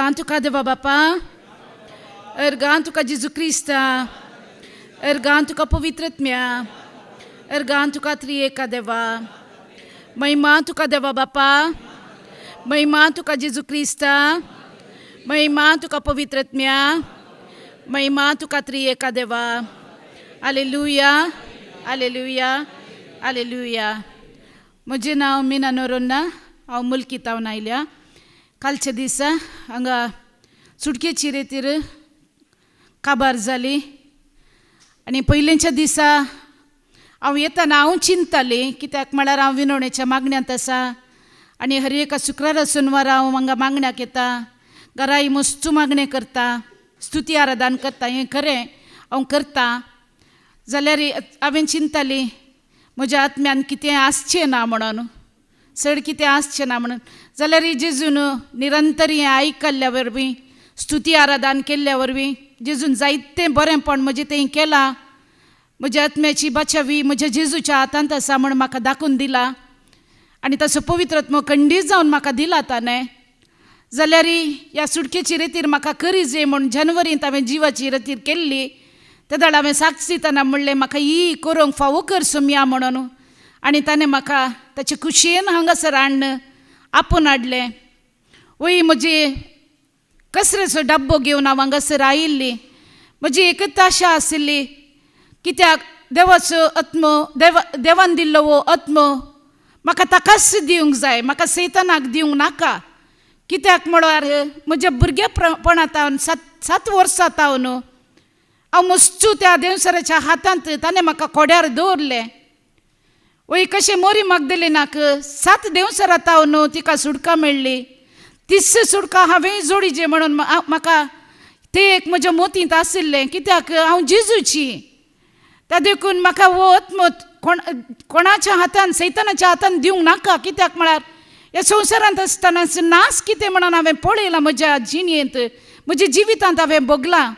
Erganto cadeva papà, erganto ca Gesù Cristo, erganto ca povitretmia, erganto ca trie cadeva, maimanto cadeva papà, maimanto ca Gesù Cristo, maimanto ca povitretmia, maimanto ca trie cadeva. Alleluia, alleluia, alleluia. म्हणजे नाव मीना नोरोन्ना हांव मुल्की तावन आयल्या. कालच्या दिसा हांगा सुटकेची रेतीर काबार जाली आनी पयलींच्या दिसा हांव येताना हांव चिंतताली कित्याक म्हळ्यार हांव विनवणेच्या मागण्यांत आसा आनी हर एका शुक्रारा सोनवारा हांव हांगा मागण्याक येता, घराय मस्तू मागणें करता, स्तुती आराधन करता. हें खरें हांव करता. जाल्यार हांवें चिंतताली म्हज्या आत्म्यान कितें आसचें ना म्हणून, चड कितें आसचें ना म्हणून. जाल्यार जेजून निरंतर हें आयकल्ल्या वरवीं, स्तुती आराधन केल्ल्या वरवीं जेजून जायतें बरेंपण म्हजें तें केलां. म्हज्या आत्म्याची बाचावी म्हज्या जेजूच्या हातांत आसा म्हूण म्हाका दाखोवन दिला आनी ताचो पवित्र आत्मो खंडीत जावन म्हाका दिला ताणें. जाल्यार ह्या सुटकेची रेतीर म्हाका करीज ये म्हूण जनवरींत हांवें जिवाची रेतीर केल्ली. त्या दाड हांवें साक्ष दितना म्हणलें म्हाका ही करूंक फावो कर सोम्या म्हणून. आनी ताणें म्हाका ताचे खुशयेन हांगासर हाडून आपूण हाडलें. वय म्हजी कसरेचो डब्बो घेवन हांव हांगासर आयिल्ली. म्हजी एकच आशा आशिल्ली कित्याक देवाचो आत्मो देवान दिल्लो वो आत्मो म्हाका ताकाच दिवंक जाय, म्हाका सैतानाक दिवंक नाका. कित्याक म्हळ्यार म्हज्या भुरगेपणांत 7 वर्सां तावन हांव मस्तू त्या देवसराच्या हातांत ताणें म्हाका कोड्यार दवरलें. वय कशें मोरी मागदलेनाक 7 देवसरां तावन तिका सुटका मेळ्ळी. 30 सुटका हांवें जोडिजे म्हणून म्हाका तें एक म्हज्या मोतींत आशिल्लें. कित्याक हांव जेजूची. त्या देखून म्हाका वो आत्मो कोणाच्या हातान सैतानाच्या हातान दिवंक नाका. कित्याक म्हळ्यार ह्या संवसारांत आसतना नास कितें म्हणून हांवें पळयलां म्हज्या जिणेंत, म्हज्या जिवितांत हांवें भोगलां.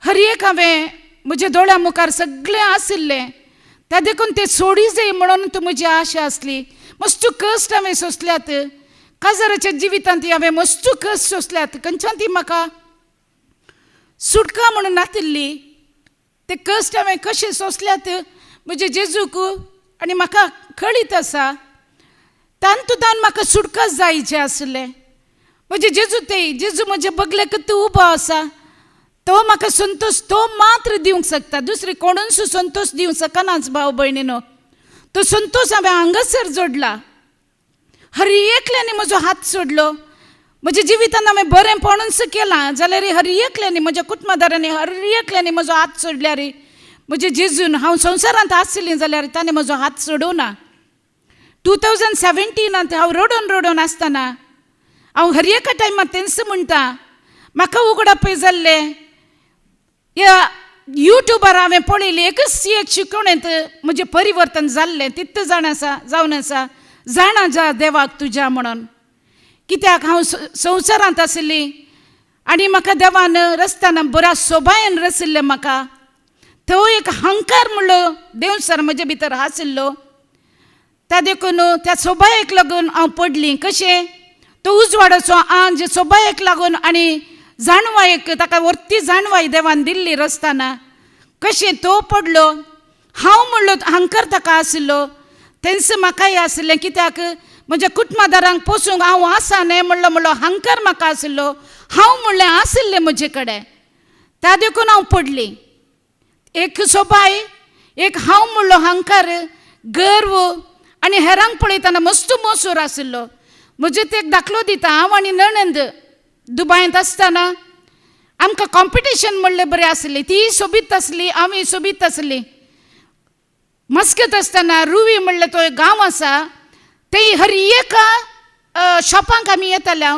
हर एक हांवें म्हज्या दोळ्या मुखार सगळें आशिल्लें. त्या देखून तें सोडी जाय म्हणून तूं म्हजी आशा आसली. मस्तू कश्ट हांवें सोंसल्यात. काजाराच्या जिवितांत हांवें मस्तू कश्ट सोंसल्यात. खंयच्यान ती म्हाका सुटका म्हणून नातिल्ली. ते कश्ट हांवें कशें सोंसल्यात म्हजे जेजूक आनी म्हाका कळीत आसा तांतून म्हाका सुटका जायचें आसलें. म्हजे जेजू म्हजे बगलेक उबो आसा. तो म्हाका संतोष तो मात्र दिवंक शकता. दुसरे कोणूच संतोष दिवंक शकनाच भाव भयणीनो. तो संतोष हांवें हांगासर जोडला. हर एकल्यानी म्हजो हात सोडलो. म्हज्या जिवितांत हांवें बरेंपणूच केलां जाल्यार हर एकल्यानी म्हज्या कुटुंबादारांनी हर एकल्यानी म्हजो हात सोडल्यार म्हजे जेजून हांव संवसारांत आसली जाल्यार ताणें म्हजो हात सोडूना. 2017 हांव रडोन आसतना हांव हर एका टायमार तेंच म्हणटा म्हाका उगडापय जाल्लें. ह्या युट्यूबार हांवें पळयलें एकच एक शिकवणेंत म्हजें परिवर्तन जाल्लें. तितलें जावन आसा जाणा जा देवाक तुज्या म्हणून. कित्याक हांव संवसारांत आसली आनी म्हाका देवान रस्त्यान बऱ्या सोबायेन रचिल्लें. म्हाका तो एक हंकार म्हणलो देवसर म्हजे भितर आशिल्लो. त्या देखून त्या सोबायेक लागून हांव पडलीं. कशें तो उजवाडाचो आंज सोबायेक लागून आनी जाणवायेक ताका वर्ती जाणवाय देवान दिल्ली रस्ताना. कशें तो पडलो. हांव म्हणलो हंकार ताका आशिल्लो. तेंच म्हाकाय आशिल्लें. कित्याक म्हज्या कुटुंबादारांक पोसूंक हांव आसा न्हय म्हणलो हंकार म्हाका आशिल्लो. हांव म्हणलें आशिल्लें म्हजे कडेन. त्या देखून हांव पडलीं. एक सोबाय, एक हांव म्हणलो हंकार, गर्व आनी हेरांक पळयतना मस्तू मोसूर आशिल्लो. म्हजे ते दाखलो दिता. हांव आनी नणंद दुबयांत आसतना आमकां कॉम्पिटिशन म्हणलें बरें आसलें. ती सोबीत आसली, हांवूय सोबीत आसली. मस्कत आसतना रुवी म्हणलें तो एक गांव आसा. ते हर एका शॉपांक आमी येताले.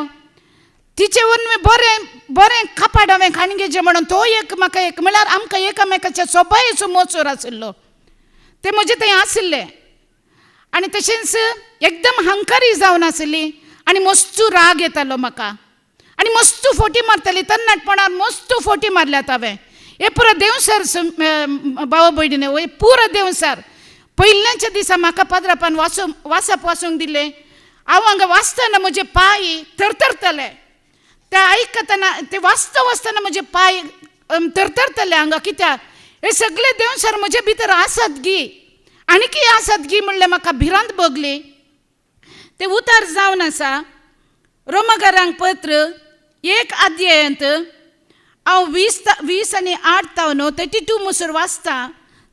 तिचे वरवीं बरें कापड हांवें खाण घेवचें म्हणून तो एक म्हाका एक म्हळ्यार आमकां एकामेकाच्या सोबायेचो मोचोर आशिल्लो. ते म्हजें थंय आशिल्लें. आनी तशेंच एकदम हंकारी जावन आसली आनी मस्तू राग येतालो म्हाका आनी मस्तू फोटी मारताली. तरणाटपणान मस्तू फोटी मारल्यात हांवें. हे पुरो देवसर भाव भयणीने वय पुरो देवसर पयल्याच्या दिसा म्हाका पाद्रापान वासप वासूंक दिलें. हांव हांगा वाचतना म्हजे पांय थरथरतले. ते आयकतना ते वाचता वाचतना म्हजे पाय तरतरतले हांगा. कित्याक हे सगळे देव सर म्हजे भितर आसात गी. आनी कितें आसात गी म्हणल्यार म्हाका भिरांत भोगली. ते उतार जावन आसा रोमकारांक पत्र 1 अध्यायांत हांव 20 आनी 8 न्हू 32 मुसूर वाचता.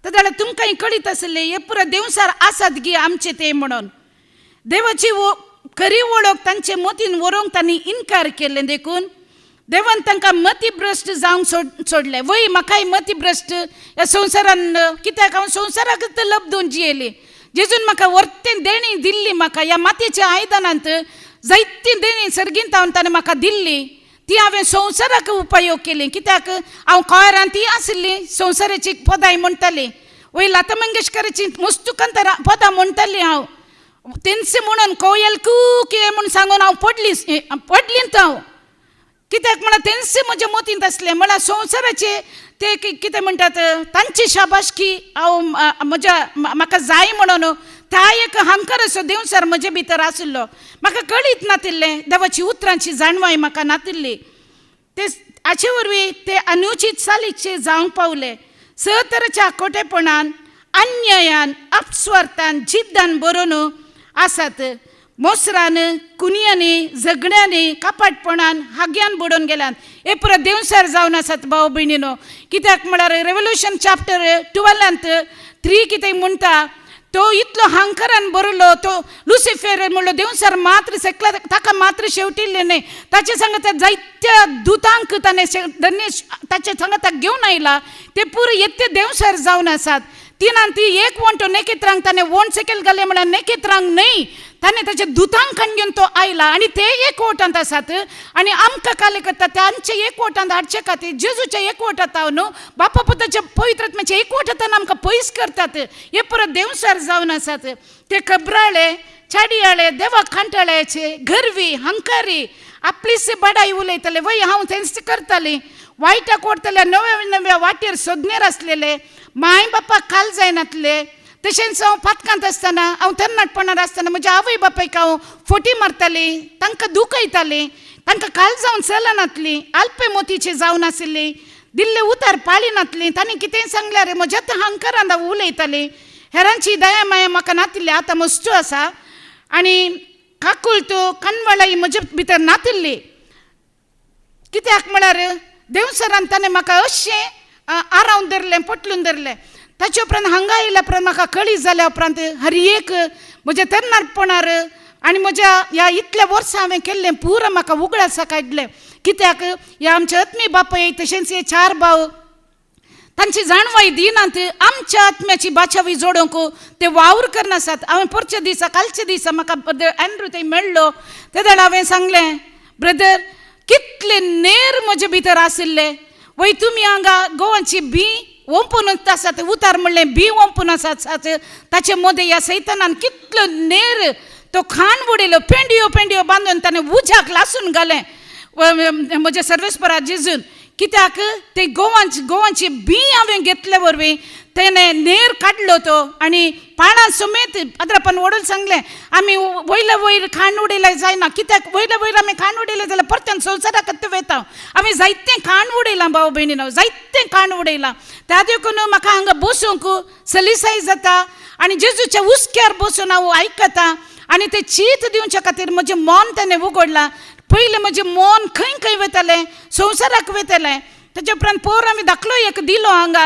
जाल्यार तुमकांय कळीत आसलें हे पुरो देवसार आसात गी आमचे ते म्हणून. देवाची खरी वळख तांचे मतीन व्हरूंक तांणी इन्कार केलें. देखून देवान तांकां मतीभ्रश्ट जावंक सोडलें. वय म्हाकाय मतीभ्रश्ट ह्या संवसारान, कित्याक हांव संवसाराक लबदून जियेली. जेजून म्हाका वर्तें देणी दिल्ली. म्हाका ह्या मातयेच्या आयदनांत जायती देणी सर्गींत ताणें म्हाका दिल्ली. ती हांवें संवसाराक उपयोग केली. कित्याक हांव कोयरान ती आसली संवसाराची पदां म्हणटाली. वय लता मंगेशकराची मस्तुकांत पदां म्हणटाली हांव. तेंचे म्हणून कोयल कितें म्हूण सांगून हांव पडलींत हांव. कित्याक म्हळ्यार तेंचे म्हज्या मतींत आसलें. म्हळ्यार संवसाराचे ते कितें म्हणटात तांची शाबासकी हांव म्हाका जाय म्हणून त्या एक हंकार असो देवसार म्हजे भितर आशिल्लो. म्हाका कळीत नातिल्लें. देवाची उतरांची जाणवाय म्हाका नातिल्ली. ते हाचे वरवीं ते अनुचित चालीचे जावंक पावले. तरेच्या खोटेपणान, अन्यायान, अपस्वार्थान, जिद्दान बरोवन आसात. मोसरान, कुनियांनी, झगड्यांनी, कापाटपणान, हाग्यान बुडोवन गेल्यात. हे पुरो देवसार जावन आसात भाव भयणीनो. कित्याक म्हळ्यार रेवल्युशन चॅप्टर 12 3 कितें म्हणटा, तो इतलो हंकारान बरयलो. तो लुसिफर म्हणलो देवसार मात्र सेकला ताका मात्र शेवटिल्ले न्ही. ताचे सांगता जायत्या दुतांक ताणें ताचे सांगताक घेवन आयला. ते पुरो येते देवसार जावन आसात. तिनान ती एक वंटो नेकेत्रांक ताणें वंट सकयल घालें म्हळ्यार नेकेत्रांक न्हय, ताणें ताचे दुतांक घेवन तो आयला. आनी ते एकवटांत आसात. आनी आमकां काले करता तांचे एकवटांत हाडचे खातीर जेजूच्या एकवटांत हांव न्हू बापा पुताच्या पवित्र आत्म्याच्या एकवटांत आमकां पयस करतात. हे पुरो देवसार जावन आसात. ते खबराळे, चाडियाळे, देवा खांटाळ्याचे, गरवी, हंकारी, आपलीच बडाई उलयतले. वय हांव तेंच करतालीं. वायटाक ओडतले, नव्या नव्या वाटेर सोदनेर आसलेले, माय बापाक काल जायनातले. तशेंच हांव पातकांत आसतना, हांव तरणाटपणांत आसतना म्हज्या आवय बापायक हांव फोटी मारतालीं, तांकां दुखयतालीं, तांकां काल जावन चलनातलीं, आल्पे मोतीचें जावन आशिल्लीं, दिल्ले उतार पाळिनातलीं. तांणी कितेंय सांगल्यार म्हज्या हंकारान हांव उलयतालीं. हेरांची दया माया म्हाका नातिल्ली. आतां मस्तू आसा. आनी काकुळट, कनवळाई म्हजे भितर नातिल्ली. कित्याक म्हळ्यार देवसरान ताणें म्हाका अशें आरावन धरलें, पटलून धरलें. ताचे उपरांत हांगा येयल्या उपरांत म्हाका कळीत जाल्या उपरांत हर एक म्हज्या तरणाटपणार आनी म्हज्या ह्या इतल्या वर्सां हांवें केल्लें पुरो म्हाका उगडासा काडलें. कित्याक हे आमचे आत्मी बापाय तशेंच हे 4 भाव तांची जाणवाय दिनात आमच्या आत्म्याची बाचावी जोडोवंक ते वावर करनासात. हांवें परच्या दिसा कालच्या दिसा म्हाका एंड्रू थंय मेळ्ळो. ते दाड हांवें सांगलें, ब्रदर कितले नेर म्हजे भितर आशिल्ले. वय तुमी हांगा गोवांची बी ओंपूनच आसात. उतार म्हणलें बी ओंपून आसात. ताचे मदें ह्या सैतानान कितलो नेर तो खाण उडयलो. पेंड्यो पेंड्यो बांदून ताणें उज्याक लासून घालें म्हज्या सर्वेस्परा जेजून. कित्याक ते गोवांची बी हांवें घेतले वरवीं तेणें नेर काडलो तो. आनी पाळां समेत आदरापान ओडून सांगलें, आमी वयल्या वयर खाण उडयलें जायना. कित्याक वयल्या वयर आमी खाण उडयलें जाल्यार परत्यान संवसाराक वयता. आमी जायतें खाण उडयलां भाव भयणीनो, जायतें खाण उडयलां. त्या देखून म्हाका हांगा बसूंक सलिसाय जाता. आनी जेजूच्या उस्क्यार बसून हांव आयकतां. आनी ते चीत दिवच्या खातीर म्हजें मन ताणें उगडलां. पयलें म्हजें मन खंय खंय वयतालें, संवसाराक वयतालें. ताचे उपरांत पोर आमी दाखलो एक दिलो हांगा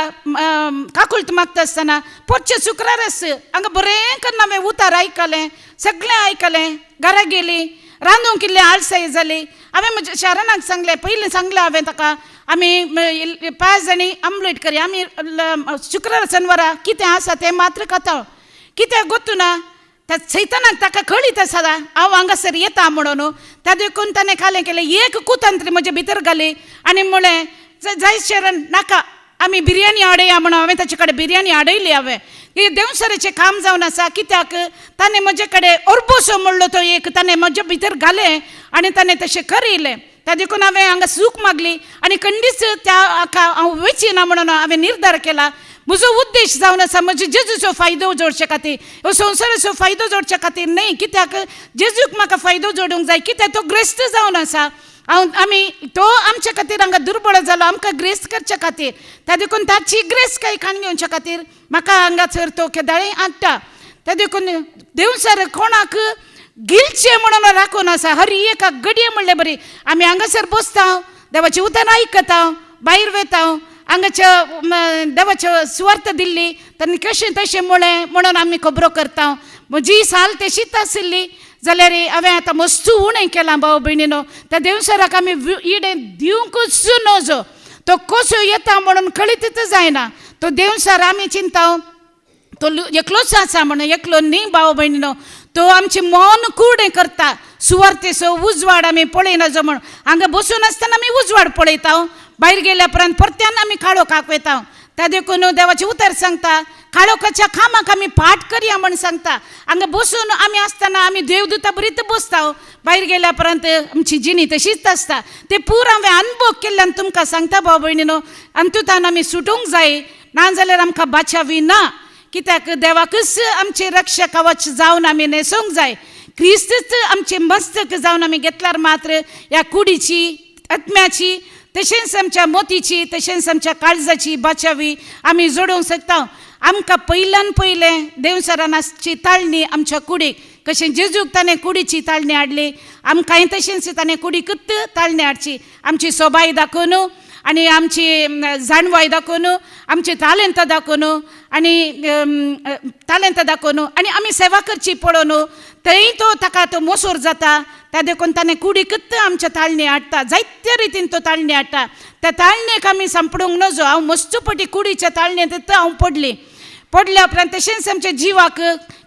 काकुळट मागता आसतना. पोरचे शुक्रारस हांगा बरें करून हांवें उतार आयकलें, सगळें आयकलें. घरा गेलीं, रांदूंक इल्लें आळसाय जाली. हांवें म्हज्या शारानाक सांगलें, पयलीं सांगलें हांवें ताका, आमी 5 जाणी आमलेट करी. आमी शुक्रार शेनवारा कितें आसा तें मात्र खाता. कित्याक गोतू ना, त्या सैतानाक ताका कळीत आसा हांव हांगासर येता म्हणून. त्या देखून ताणें कालें केलें, एक कुतंत्री म्हजे भितर घाली आनी म्हळें जाय शरण नाका, आमी बिर्याणी हाडया म्हणून. हांवें ताचे कडेन बिर्याणी हाडयली. हांवें हे देवसरेचें काम जावन आसा. कित्याक ताणें म्हजे कडेन अरबोसो म्हणलो तो एक ताणें म्हजे भितर घालें आनी ताणें तशें करिल्लें. त्या देखून हांवें हांगा सूख मागली आनी खंडीच त्या हाका हांव वचीना म्हणून हांवें निर्धार केला. म्हजो उद्देश जावन आसा म्हज्या जेजूचो फायदो जोडचे खातीर, ह्यो संवसाराचो फायदो जोडचे खातीर न्हय. कित्याक जेजूक म्हाका फायदो जोडूंक जाय. कित्याक तो ग्रेस्त जावन आसा. आमी तो आमच्या खातीर हांगा दुर्बळ जालो आमकां ग्रेस करच्या खातीर त्या देखून ताची ग्रेस काही खाण घेवच्या खातीर म्हाका हांगासर तो केदाळी हाडटा त्या देखून देवसर कोणाक गिलचे म्हणून राखून आसा हर एका घडये म्हणले बरी आमी हांगासर बसता देवाची उतर आयकता भायर वयता हांगाच्या देवाच्या सुवार्थ दिल्ली तांणी कशें तशें म्हणून आमी खबरो करता म्हजी साल तशीच आशिल्ली जाल्यार हांवें आतां मस्तू उणें केलां भाव भयणीनो त्या देवसराक आमी इडें दिवंकूच नजो तो कसो येता म्हणून कळीतच जायना तो देवसर आमी चिंता तो एकलोच आसा म्हणून एकलो न्ही भाव भयणीनो तो आमचें मन कुडें करता सुवार्थेचो उजवाड आमी पळयना म्हण हांगा बसून आसतना आमी उजवाड पळयता भायर गेल्या उपरांत परत्यान आमी काळोखाक वयता त्या देखून देवाचें उतर सांगता काळोखाच्या खामाक आमी फाट करया म्हण सांगता हांगा बसून आमी आसतना आमी देवदूता बरीत बसता भायर गेल्या उपरांत आमची जिणी तशीच आसता ते पूर हांवें अनुभव केल्ल्यान तुमकां सांगता भाव भयणीनो अंतुतान आमी सुटूंक जाय नाजाल्यार आमकां बाचावी ना कित्याक देवाकच आमचे रक्षक कवच जावन आमी न्हेसोंक जाय क्रिस्तच आमचे मस्तक जावन आमी घेतल्यार मात्र ह्या कुडीची आत्म्याची तशेंच आमच्या मोतीची तशेंच आमच्या काळजाची बाचावी आमी जोडूंक शकता आमकां पयल्यान पयलें देवसरानाची ताळणी आमच्या कुडीक कशें जेजूक ताणें कुडीची ताळणी हाडली आमकांय तशेंच ताणें कुडीकूच ताळणी हाडची आमची सोबाय दाखोवन आनी आमची जाणवाय दाखोवन आमचे तालेंत दाखोवन आनी आमी सेवा करची पळोवन थंय तो ताका तो मोसोर जाता त्या देखून ताणें कुडीकूच आमच्या ताळणी हाडटा जायत्या रितीन तो ताळणी हाडटा त्या ताळणेक आमी सांपडूंक नजो हांव मस्तू पटी कुडीच्या ताळणेंत हांव पडल्या उपरांत तशेंच आमच्या जिवाक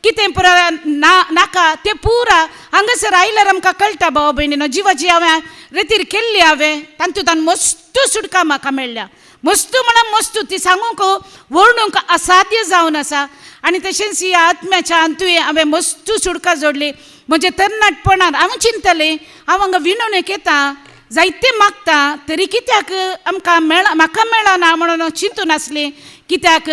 कितें पुरा नाका तें पुरा हांगासर आयल्यार आमकां कळटा भाव भयणीनो जिवाची हांवें रितीर केल्ली हांवें तातूंत मस्तू सुटका म्हाका मेळ्ळ्या मस्तू म्हणून मस्तू ती सांगूंक वर्णूंक असाध्य जावन आसा आनी तशेंच ह्या आत्म्याच्या अंतूय हांवें मस्तू सुटका जोडली म्हणजे तरणाटपणान हांव चिंतलें हांव हांगा विणवणेक येता जायते मागता तरी कित्याक आमकां म्हाका मेळना म्हणून चिंतून आसलीं कित्याक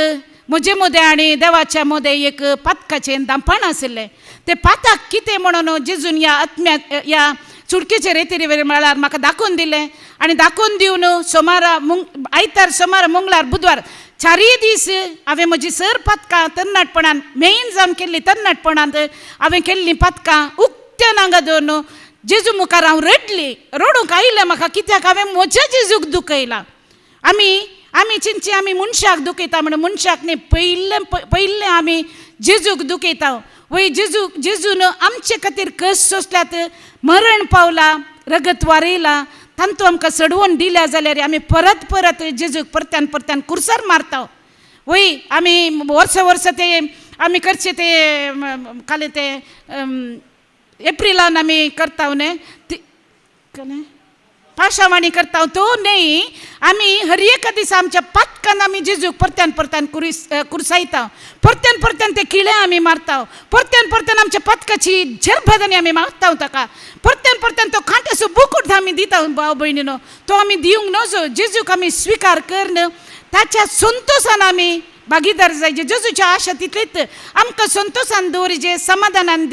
म्हजे मदें आनी देवाच्या मदें एक पातकाचें दांपण आशिल्लें तें पाताक कितें म्हणून जेजून ह्या आत्म्या ह्या चुडकेचे रेतीर वेळार म्हाका दाखोवन दिलें आनी दाखोवन दिवन आयतार सोमार मंगळार बुधवार चारय दीस हांवें म्हजी सर पातकां तरणाटपणान मेन जावन केल्ली तरणाटपणांत हांवें केल्लीं पातकां उक्त्यान हांगा दवरून जेजू मुखार हांव रडूंक आयलें म्हाका कित्याक हांवें म्हज्या जेजूक दुखयलां आमी चिंतची आमी मनशाक दुखयता म्हणून मनशाक न्ही पयल्लें आमी जेजूक दुखयता वय जेजून आमचे खातीर कस सोंसल्यात मरण पावला रगत वारयला तांतू आमकां सडवून दिल्या जाल्यार आमी परत जेजूक परत्यान कुर्सार मारता वय आमी वर्स ते आमी करचे ते काले ते एप्रिलान आमी करता न्ही पाशावाणी करता तो न्ही आमी हर एका दिसा आमच्या पातकान आमी जेजूक परत्यान कुरसायता परत्यान ते किळे आमी मारता परत्यान आमच्या पातकाची झरभदनी आमी मागता ताका परत्यान तो खांट्याचो बुकूट आमी दिता भाव भयणीनो तो आमी दिवंक नजो जेजूक आमी स्विकार करन ताच्या संतोषान आमी भागीदार जायचे जेजूच्या आशा तितलीच आमकां संतोषान दवरिजे समाधानान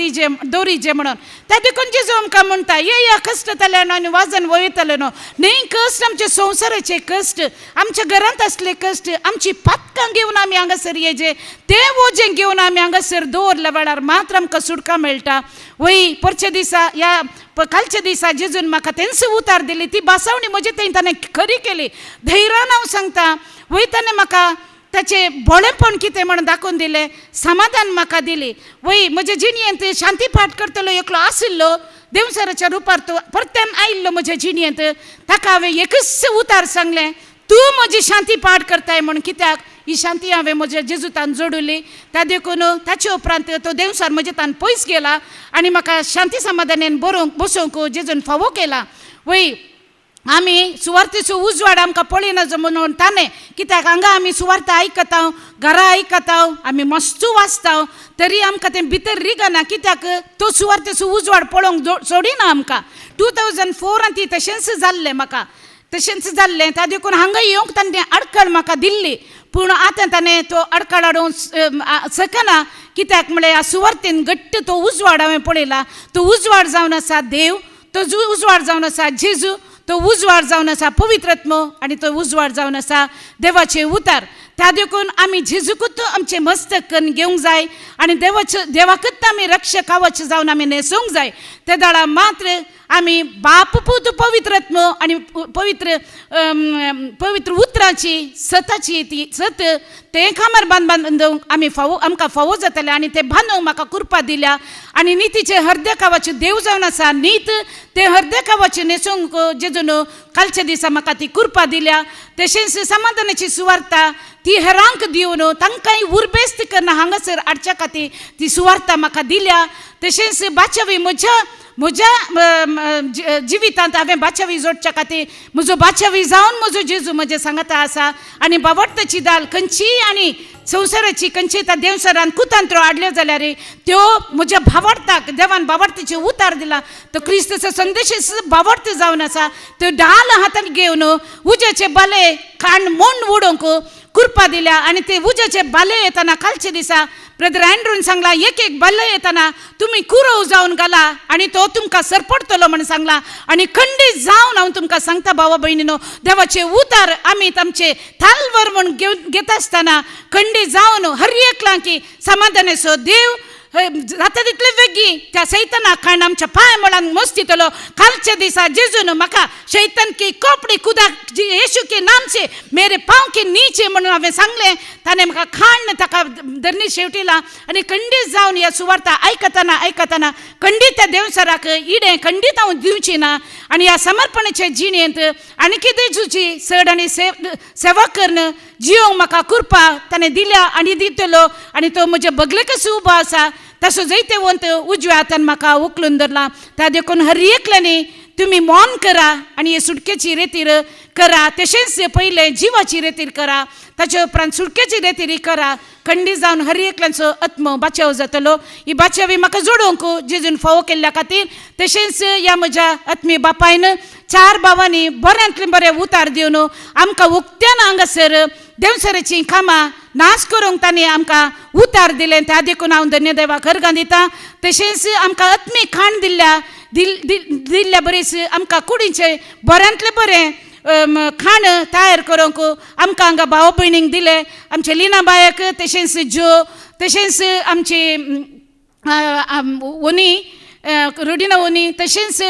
दवरिजे म्हणून त्या देखून जेजू आमकां म्हणटा या कश्ट जाल्यार न्हू आनी वाजन वयतले न्हू न्ही कश्ट आमचे संवसाराचे कश्ट आमच्या घरांत असले कश्ट आमची पातकां घेवन आमी हांगासर येजे ते वजें घेवन आमी हांगासर दवरल्या वेळार मात्र आमकां सुटका मेळटा वय परचे दिसा या कालच्या दिसा जेजून म्हाका तेंच उतार दिली ती बासावणी म्हजे थंय ताणें खरी केली धैर्यान हांव सांगता वय ताणें म्हाका ताचे बोळेपण कितें म्हण दाखोवन दिलें समाधान म्हाका दिली वय म्हजे जिणयेंत शांती पाठ करतलो एकलो आशिल्लो देवसराच्या रुपार तो परत्यान आयिल्लो म्हज्या जिणयेंत ताका हांवें एकच उतार सांगलें तूं म्हजी शांती पाठ करताय म्हण कित्याक ही शांती हांवें म्हज्या जेजूतान जोडली त्या देखून ताचे उपरांत तो देवसार म्हजे तान पयस गेला आनी म्हाका शांती समाधानान बसोवंक जेजून फावो केला वय आमी सुवार्थेचो उजवाड आमकां पळयना जो म्हणून ताणें कित्याक हांगा आमी सुवार्थ आयकता घरा आयकता आमी मस्तू वाचता तरी आमकां तें भितर रिगना कित्याक तो सुवार्थेचो उजवाड पळोवंक सोडिना आमकां 2004 ती तशेंच जाल्लें त्या देखून हांगा येवंक ताणें आडखळ म्हाका दिल्ली पूण आतां ताणें तो आडखळ हाडूंक शकना कित्याक म्हळ्यार ह्या सुवार्थेन घट्ट तो उजवाड हांवें पळयला तो उजवाड जावन आसा देव तो उजवाड जावन आसा जेजू, तो उजवाड जावन आसा पवित्रात्मो आनी तो उजवाड जावन आसा देवाचे उतार. त्या देखून आमी जेजूकूच आमचे मस्तक करून घेवंक जाय आनी देवाकूच आमी रक्षक कवच जावन आमी न्हेसोवंक जाय. त्या दाळा मात्र आमी बाप पूत पवित्रात्मो आनी पवित्र उतराची सताची ती सत ते खांबार बांदूंक आमी आमकां फावो जातले आनी ते बांदूंक म्हाका कृपा दिल्या. आनी नितीचे हृदय कवच देव जावन आसा नीत ते हृदय कवच न्हेसोवंक जेजून कालच्या दिसा म्हाका ती कृपा दिल्या. तशेंच समाधानाची सुवार्ता ती हेरांक दिवन तांकांय उर्बेस्त करना हांगासर हाडच्या खातीर ती सुवार्ता म्हाका दिल्या. तशेंच बाचावी म्हज्या जिवितांत हांवें बाचावी जोडच्या खातीर म्हजो बाचावी जावन म्हजो जेजू म्हजे सांगाता आसा. आनी बावडताची दाल खंयची आनी संवसाराची खंयची त्या देवसरान कुतांत्रो हाडल्यो जाल्यार त्यो म्हज्या भावार्थाक देवान बावडताचे उतार दिला. तो क्रिस्ताचो संदेश बावडत जावन आसा. तो ढाल हातान घेवन उज्याचे बाले खाण मोड उडोवंक कृपा दिल्या. आनी ते उज्याचे बाले येताना कालच्या दिसा ब्रदर अँड्रून सांगला एक बाले येताना तुम्ही कुरव जावन घाला आनी तो तुमकां सरपडतलो म्हणून सांगला. आनी खंडीत जावन हांव तुमकां सांगता भावा भयणीनो, देवाचे उतार आमी आमचे थालवर म्हूण घेता आसतना खंडीत जावन हर एकला की समाधानाचो देव जाता तितले वेगी त्या सैताना खाण आमच्या पांय मळान मस्तितलो. कालच्या दिसा जेजून म्हाका शैतान की कोपडी खुदा येशू के नाम से मेरे पांव के नीचे म्हणून हांवें सांगलें. ताणें म्हाका खाण ताका धरणी शेवटिला आनी खंडीत जावन ह्या सुवार्ता आयकतना खंडीत त्या देवसराक इडें खंडीत हांव दिवची ना. आनी ह्या समर्पणाच्या जिणेंत आनी कितें जेजूची सड आनी सेवा करण जियोंक म्हाका कृपा ताणें दिल्या आनी दितलो. आनी तो म्हजे बगलेकच उबो आसा. तसो जैते वंत उजव्या हातान म्हाका उखलून धरला. त्या देखून हर एकल्यानी तुम्ही मौन करा आनी हे सुटकेची रेतीर करा. तशेंच पयले जिवाची रेतीर करा, ताचे उपरांत सुटकेची रेतीर करा. खंडीत जावन हर एकल्यांचो आत्मो बाचाव जातलो. ही बाचावी म्हाका जोडोवंक जेजून फावो केल्ल्या खातीर तशेंच ह्या म्हज्या आत्मीय बापायन 4 भावांनी बऱ्यांतले बरें उतार दिवन आमकां उक्त्यान हांगासर देवसराची कामां नाश करूंक तांणी आमकां उतार दिलें. त्या देखून हांव धन्यदेवाक अर्गां दितां. तशेंच आमकां आत्मी खाण दिल्ल्या बरेच आमकां कुडीचें बऱ्यांतलें बरें खाण तयार करूंक आमकां हांगा भाव भयणींक दिलें. आमचे लिना बायक तशेंच जो तशेंच आमची ओनी रोडिना ओनी तशेंच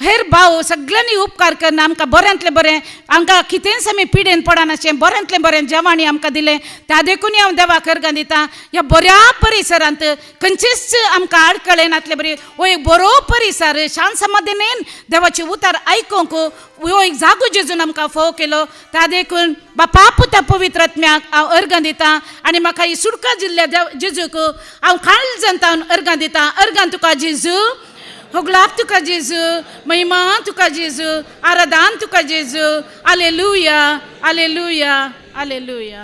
हेर भाव सगळ्यांनी उपकार करना आमकां बऱ्यांतलें बरें आमकां कितेंच आमी पिडेन पडनाशें बऱ्यांतलें बरें जेवण आमकां दिलें. त्या देखून हांव देवाक अर्गां दितां. ह्या बऱ्या परिसरांत खंयचीच आमकां आडखळ येनातले बरी हो एक बरो परिसर शांत समाधानेन देवाचे उतार आयकूंक हो एक जागो जेजून आमकां फावो केलो. त्या देखून बापा पुता पवित्र आत्म्याक हांव अर्गां दितां आनी म्हाका ही सुटका दिल्ल्या जेजूक हांव काळ जनतान अर्गां दितां. अर्गां तुका जेजू, होगलाप तुका जेजू, महिमा तुका जेजू, आराधन तुका जेजू. Hallelujah, hallelujah, hallelujah.